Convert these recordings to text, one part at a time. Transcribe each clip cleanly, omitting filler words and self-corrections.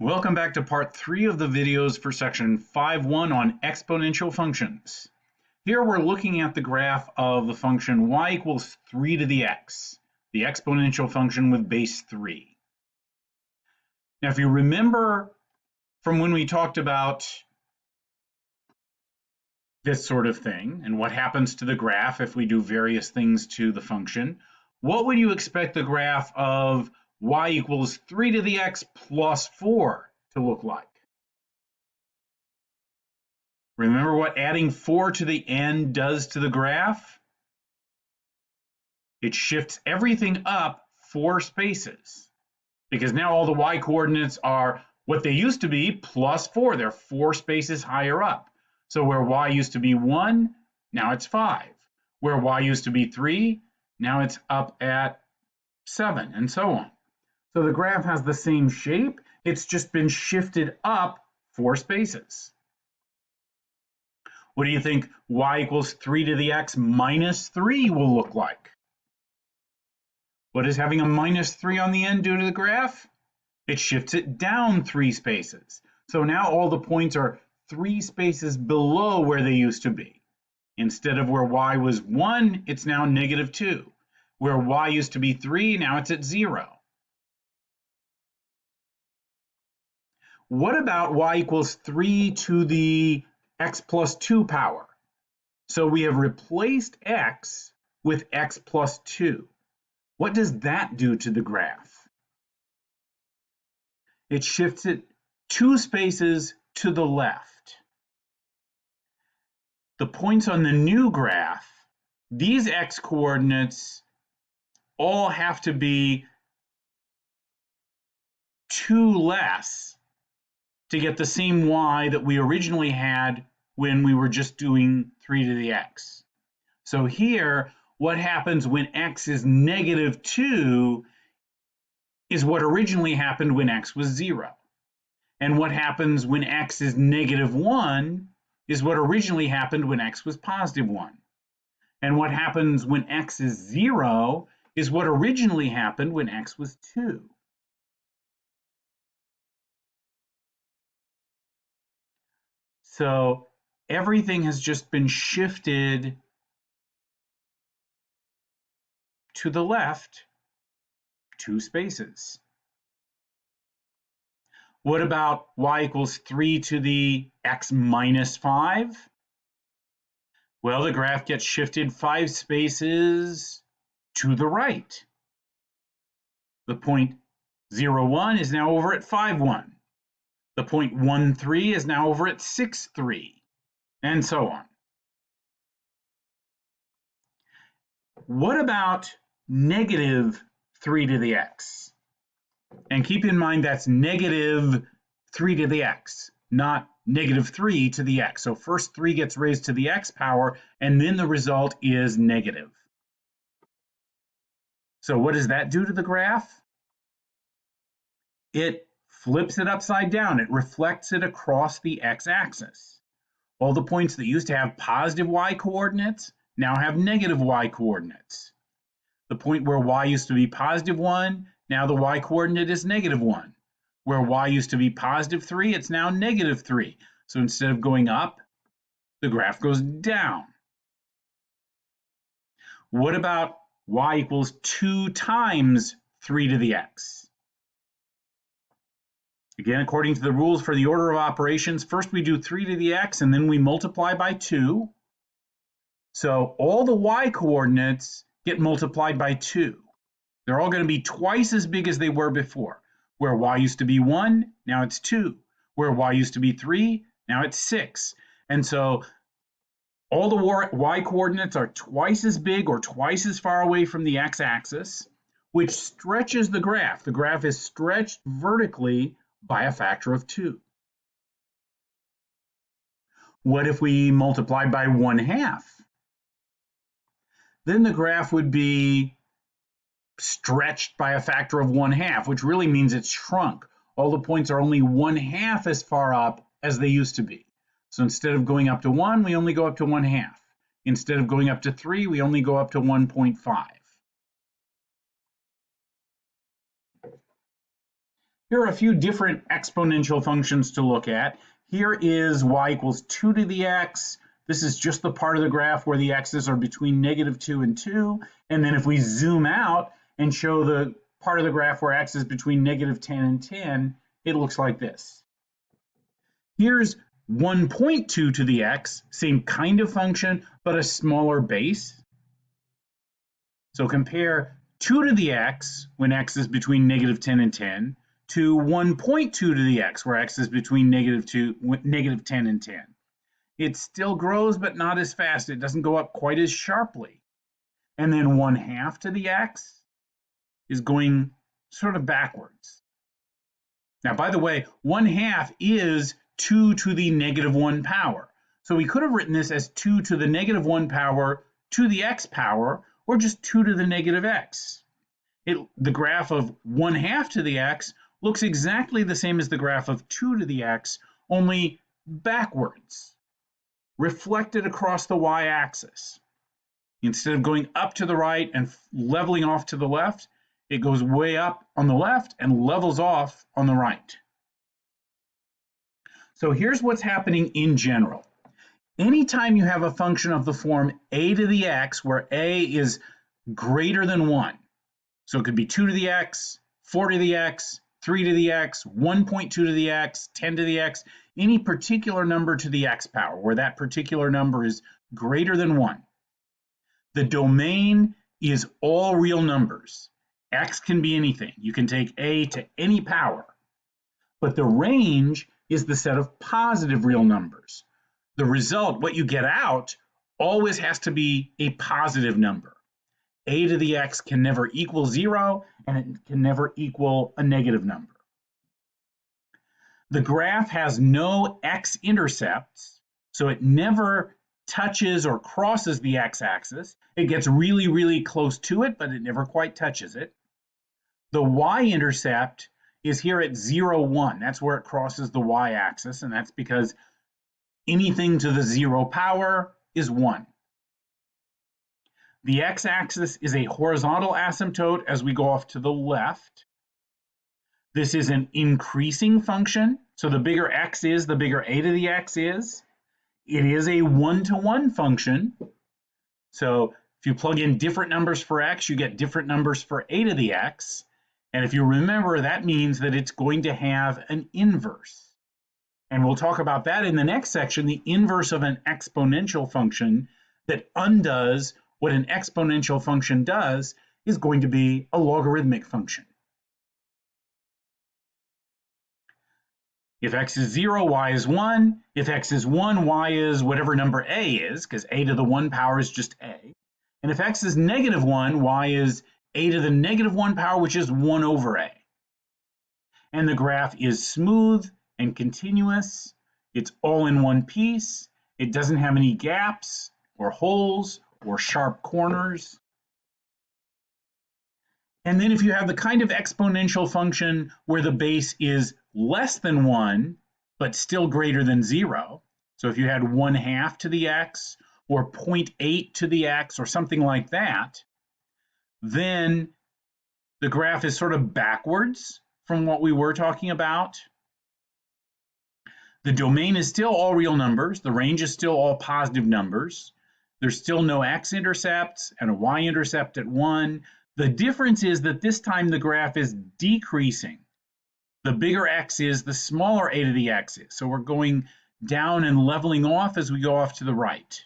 Welcome back to part 3 of the videos for section 5.1 on exponential functions. Here we're looking at the graph of the function y equals 3 to the x, the exponential function with base 3. Now if you remember from when we talked about this sort of thing and what happens to the graph if we do various things to the function, what would you expect the graph of y equals 3 to the x plus 4 to look like? Remember what adding 4 to the n does to the graph? It shifts everything up 4 spaces because now all the y coordinates are what they used to be plus 4. They're 4 spaces higher up. So where y used to be 1, now it's 5. Where y used to be 3, now it's up at 7, and so on. So the graph has the same shape, it's just been shifted up 4 spaces. What do you think y equals 3 to the x minus 3 will look like? What does having a minus 3 on the end do to the graph? It shifts it down 3 spaces. So now all the points are 3 spaces below where they used to be. Instead of where y was 1, it's now negative 2. Where y used to be 3, now it's at 0. What about y equals 3 to the x plus 2 power? So we have replaced x with x plus 2. What does that do to the graph? It shifts it 2 spaces to the left. The points on the new graph, these x coordinates all have to be 2 less to get the same y that we originally had when we were just doing 3 to the x. So here, what happens when x is negative 2 is what originally happened when x was 0. And what happens when x is negative 1 is what originally happened when x was positive 1. And what happens when x is 0 is what originally happened when x was 2. So everything has just been shifted to the left 2 spaces. What about y equals 3 to the x minus 5? Well, the graph gets shifted 5 spaces to the right. The point 0, 1 is now over at 5, 1. The point 1, 3 is now over at 6, 3, and so on. What about negative 3 to the x? And keep in mind that's negative 3 to the x, not negative 3 to the x. So first 3 gets raised to the x power, and then the result is negative. So what does that do to the graph? It flips it upside down. It reflects it across the x-axis. All the points that used to have positive y coordinates now have negative y coordinates. The point where y used to be positive 1, now the y coordinate is negative 1. Where y used to be positive 3, it's now negative 3. So instead of going up, the graph goes down. What about y equals 2 times 3 to the x? Again, according to the rules for the order of operations, first we do 3 to the x and then we multiply by 2. So all the y coordinates get multiplied by 2. They're all going to be twice as big as they were before. Where y used to be 1, now it's 2. Where y used to be 3, now it's 6. And so all the y coordinates are twice as big or twice as far away from the x-axis, which stretches the graph. The graph is stretched vertically by a factor of 2. What if we multiply by 1/2? Then the graph would be stretched by a factor of 1/2, which really means it's shrunk. All the points are only 1/2 as far up as they used to be. So instead of going up to 1, we only go up to 1/2. Instead of going up to 3, we only go up to 1.5. Here are a few different exponential functions to look at. Here is y equals 2 to the x. This is just the part of the graph where the x's are between -2 and 2. And then if we zoom out and show the part of the graph where x is between -10 and 10, it looks like this. Here's 1.2 to the x, same kind of function, but a smaller base. So compare 2 to the x when x is between -10 and 10 to 1.2 to the x where x is between -10 and 10. It still grows, but not as fast. It doesn't go up quite as sharply. And then 1/2 to the x is going sort of backwards. Now, by the way, 1/2 is 2 to the -1 power. So we could have written this as 2 to the -1 power to the x power, or just 2 to the -x. The graph of 1/2 to the x looks exactly the same as the graph of 2 to the x, only backwards, reflected across the y-axis. Instead of going up to the right and leveling off to the left, it goes way up on the left and levels off on the right. So here's what's happening in general. Anytime you have a function of the form a to the x, where a is greater than 1, so it could be 2 to the x, 4 to the x, 3 to the x, 1.2 to the x, 10 to the x, any particular number to the x power, where that particular number is greater than 1. The domain is all real numbers. X can be anything. You can take a to any power. But the range is the set of positive real numbers. The result, what you get out, always has to be a positive number. A to the x can never equal 0, and it can never equal a negative number. The graph has no x-intercepts, so it never touches or crosses the x-axis. It gets really, really close to it, but it never quite touches it. The y-intercept is here at 0, 1. That's where it crosses the y-axis, and that's because anything to the 0 power is 1. The x-axis is a horizontal asymptote as we go off to the left. This is an increasing function, so the bigger x is, the bigger a to the x is. It is a one-to-one function, so if you plug in different numbers for x, you get different numbers for a to the x. And if you remember, that means that it's going to have an inverse. And we'll talk about that in the next section. The inverse of an exponential function that undoes what an exponential function does is going to be a logarithmic function. If x is 0, y is 1. If x is 1, y is whatever number a is, because a to the 1 power is just a. And if x is -1, y is a to the -1 power, which is 1 over a. And the graph is smooth and continuous. It's all in one piece. It doesn't have any gaps or holes or sharp corners. And then if you have the kind of exponential function where the base is less than 1, but still greater than 0, so if you had 1/2 to the x or 0.8 to the x or something like that, then the graph is sort of backwards from what we were talking about. The domain is still all real numbers. The range is still all positive numbers. There's still no x-intercepts and a y-intercept at 1. The difference is that this time the graph is decreasing. The bigger x is, the smaller a to the x is. So we're going down and leveling off as we go off to the right.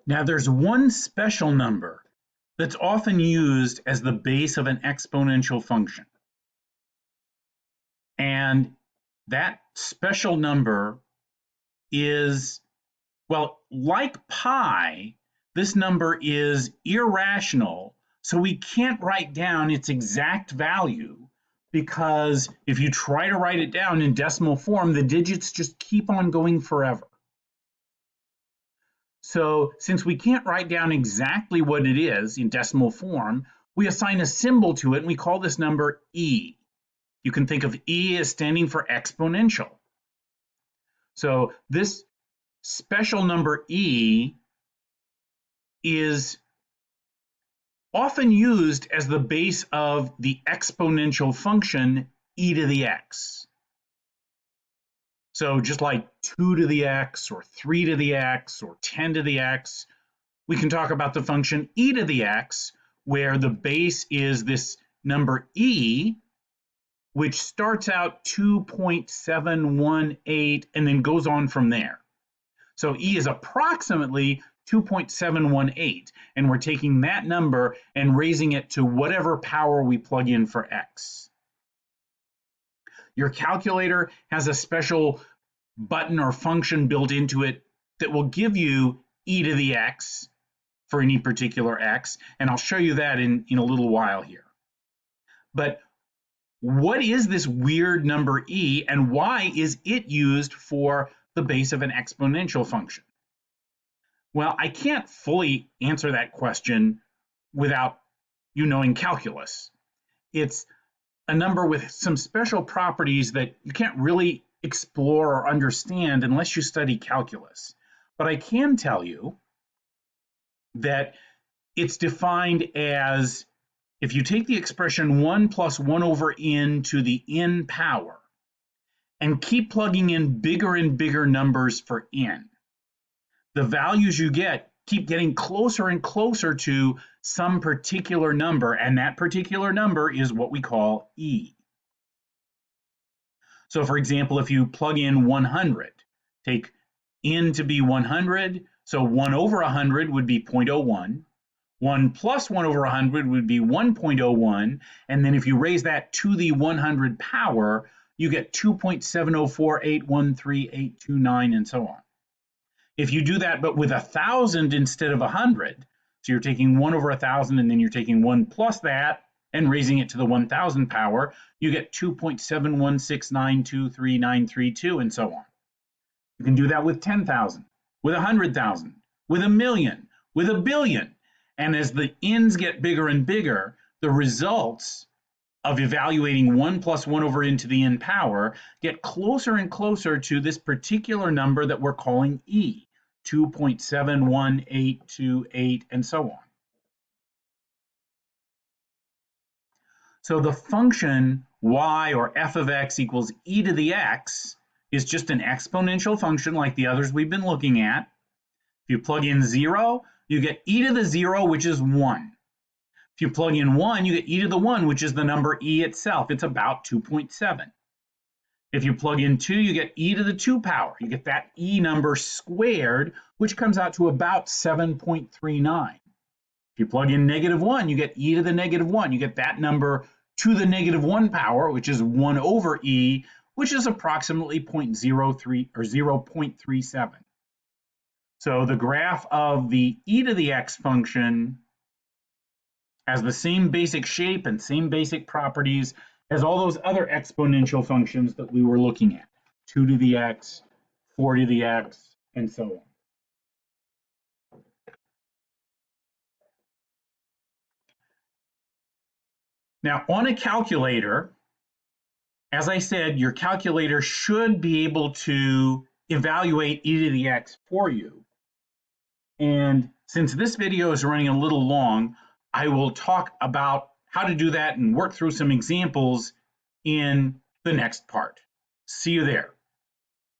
Now there's one special number that's often used as the base of an exponential function. And that special number is, well, like pi, this number is irrational, so we can't write down its exact value, because if you try to write it down in decimal form, the digits just keep on going forever. So since we can't write down exactly what it is in decimal form, we assign a symbol to it and we call this number e. You can think of e as standing for exponential. So this special number e is often used as the base of the exponential function e to the x. So just like 2 to the x or 3 to the x or 10 to the x, we can talk about the function e to the x, where the base is this number e, which starts out 2.718 and then goes on from there. So e is approximately 2.718, and we're taking that number and raising it to whatever power we plug in for x. Your calculator has a special button or function built into it that will give you e to the x for any particular x, and I'll show you that in a little while here. But what is this weird number e, and why is it used for the base of an exponential function? Well, I can't fully answer that question without you knowing calculus. It's a number with some special properties that you can't really explore or understand unless you study calculus. But I can tell you that it's defined as if you take the expression 1 plus 1 over n to the n power and keep plugging in bigger and bigger numbers for n, the values you get keep getting closer and closer to some particular number, and that particular number is what we call e. So for example, if you plug in 100, take n to be 100, so 1 over 100 would be 0.01, 1 plus 1 over 100 would be 1.01, and then if you raise that to the 100 power, you get 2.704813829, and so on. If you do that but with 1,000 instead of 100, so you're taking 1 over 1,000 and then you're taking 1 plus that and raising it to the 1,000 power, you get 2.716923932, and so on. You can do that with 10,000, with 100,000, with a million, with a billion. And as the n's get bigger and bigger, the results of evaluating 1 plus 1 over n to the n power get closer and closer to this particular number that we're calling e, 2.71828, and so on. So the function y, or f of x, equals e to the x is just an exponential function like the others we've been looking at. If you plug in 0, you get e to the 0, which is 1. If you plug in 1, you get e to the 1, which is the number e itself. It's about 2.7. If you plug in 2, you get e to the 2 power. You get that e number squared, which comes out to about 7.39. If you plug in -1, you get e to the -1. You get that number to the -1 power, which is 1 over e, which is approximately 0.03 or 0.37. So the graph of the e to the x function has the same basic shape and same basic properties as all those other exponential functions that we were looking at. 2 to the x, 4 to the x, and so on. Now, on a calculator, as I said, your calculator should be able to evaluate e to the x for you. And since this video is running a little long, I will talk about how to do that and work through some examples in the next part. See you there.